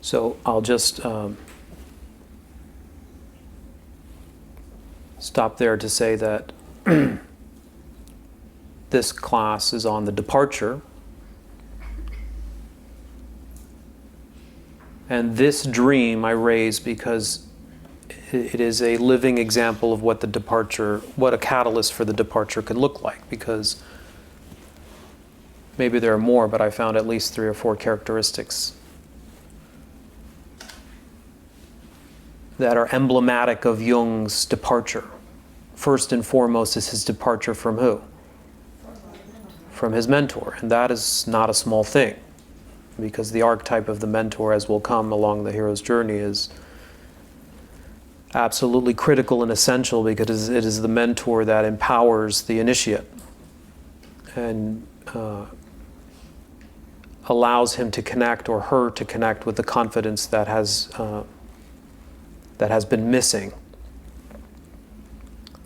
So I'll just stop there to say that this class is on the departure. And this dream I raise because it is a living example of what the departure, what a catalyst for the departure can look like. Because maybe there are more, but I found at least 3 or 4 characteristics that are emblematic of Jung's departure. First and foremost is his departure from who? From his mentor. And that is not a small thing, because the archetype of the mentor, as will come along the hero's journey, is absolutely critical and essential, because it is the mentor that empowers the initiate and allows him to connect, or her to connect, with the confidence that has been missing.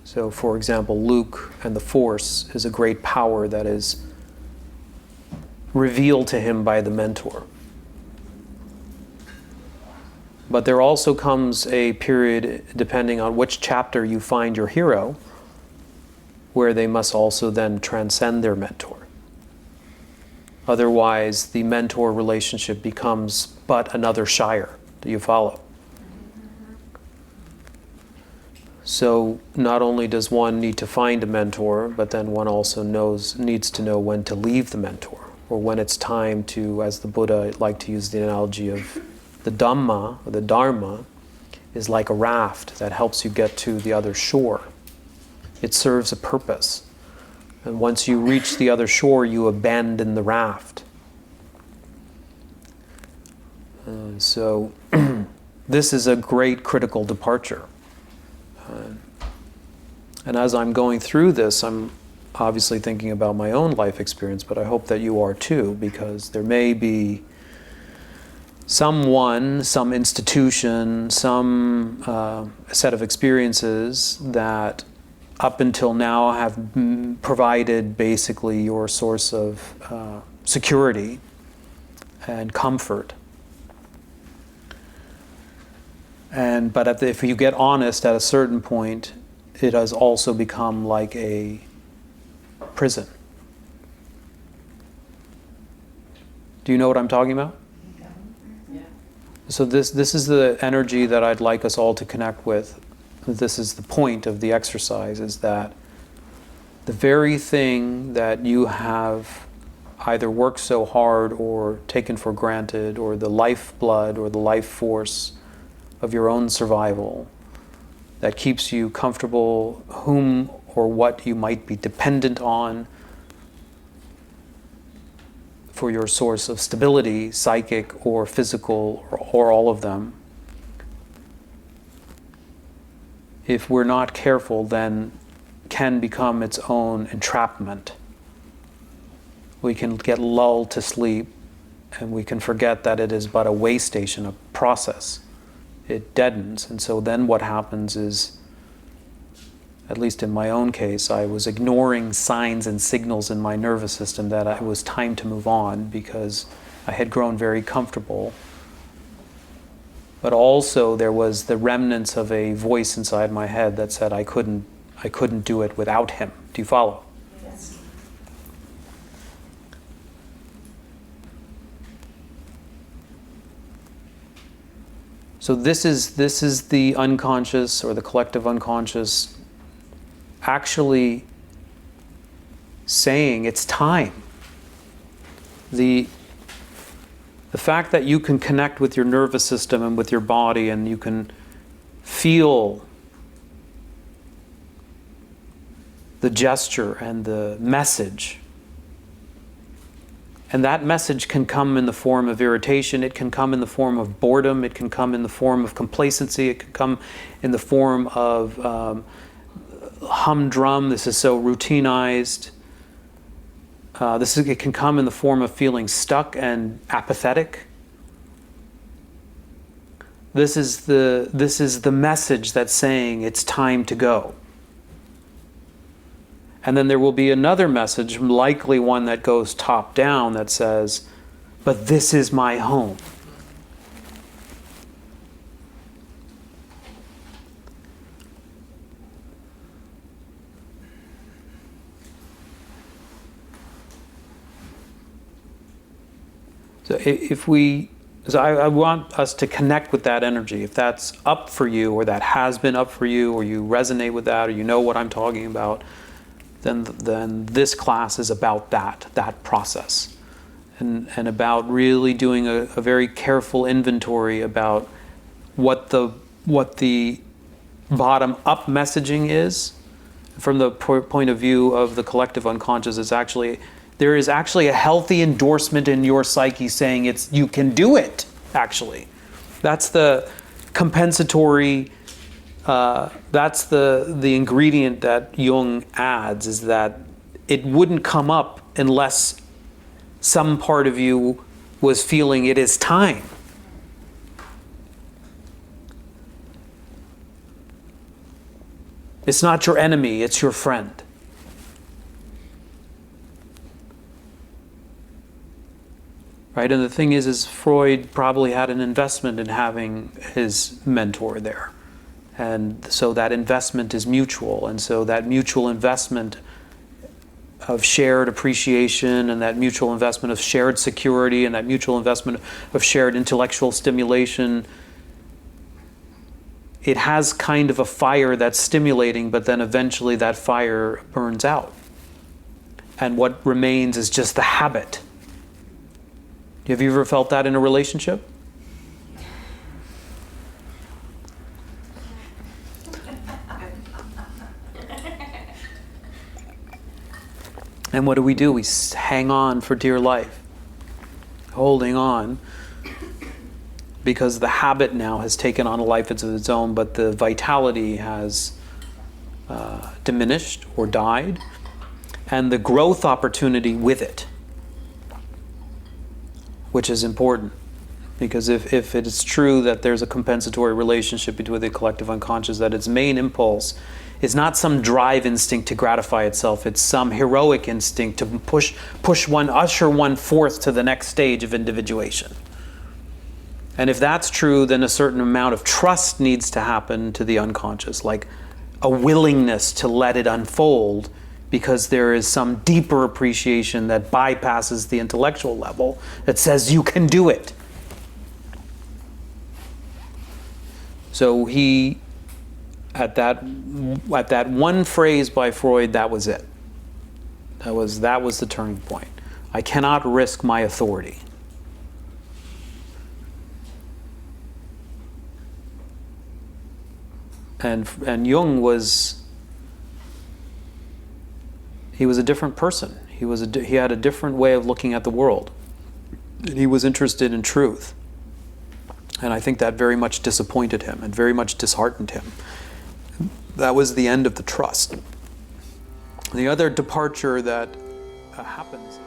So, for example, Luke and the Force is a great power that is revealed to him by the mentor. But there also comes a period, depending on which chapter you find your hero, where they must also then transcend their mentor. Otherwise, the mentor relationship becomes but another Shire. Do you follow? So not only does one need to find a mentor, but then one also needs to know when to leave the mentor, or when it's time to, as the Buddha liked to use the analogy of the Dhamma, or the Dharma, is like a raft that helps you get to the other shore. It serves a purpose. And once you reach the other shore, you abandon the raft. So this is a great critical departure. And as I'm going through this, I'm obviously thinking about my own life experience, but I hope that you are too, because there may be someone, some institution, some set of experiences that up until now have provided basically your source of security and comfort. But if you get honest at a certain point, it has also become like a prison. Do you know what I'm talking about? Yeah. So this is the energy that I'd like us all to connect with. This is the point of the exercise, is that the very thing that you have either worked so hard or taken for granted, or the lifeblood or the life force of your own survival that keeps you comfortable, whom or what you might be dependent on for your source of stability, psychic or physical, or all of them. If we're not careful, then can become its own entrapment. We can get lulled to sleep, and we can forget that it is but a way station, a process. It deadens, and so then what happens is, at least in my own case, I was ignoring signs and signals in my nervous system that it was time to move on, because I had grown very comfortable. But also there was the remnants of a voice inside my head that said I couldn't do it without him. Do you follow? Yes. So this is the unconscious, or the collective unconscious, actually saying it's time. The fact that you can connect with your nervous system and with your body, and you can feel the gesture and the message. And that message can come in the form of irritation, it can come in the form of boredom, it can come in the form of complacency, it can come in the form of humdrum, this is so routinized. It can come in the form of feeling stuck and apathetic. This is the message that's saying it's time to go. And then there will be another message, likely one that goes top down, that says, but this is my home. So I want us to connect with that energy. If that's up for you, or that has been up for you, or you resonate with that, or you know what I'm talking about, then this class is about that process, and about really doing a very careful inventory about what the bottom up messaging is. From the point of view of the collective unconscious, there is actually a healthy endorsement in your psyche saying you can do it, actually. That's the compensatory, that's the ingredient that Jung adds, is that it wouldn't come up unless some part of you was feeling it is time. It's not your enemy, it's your friend. Right? And the thing is Freud probably had an investment in having his mentor there. And so that investment is mutual. And so that mutual investment of shared appreciation, and that mutual investment of shared security, and that mutual investment of shared intellectual stimulation, it has kind of a fire that's stimulating, but then eventually that fire burns out. And what remains is just the habit. Have you ever felt that in a relationship? And what do? We hang on for dear life, holding on, because the habit now has taken on a life of its own, but the vitality has diminished or died, and the growth opportunity with it, which is important. Because if it is true that there's a compensatory relationship between the collective unconscious, that its main impulse is not some drive instinct to gratify itself, it's some heroic instinct to usher one forth to the next stage of individuation. And if that's true, then a certain amount of trust needs to happen to the unconscious, like a willingness to let it unfold, because there is some deeper appreciation that bypasses the intellectual level that says you can do it. So he, at that one phrase by Freud, that was it. That was the turning point. I cannot risk my authority. And Jung was a different person. He had a different way of looking at the world. And he was interested in truth. And I think that very much disappointed him and very much disheartened him. That was the end of the trust. The other departure that happens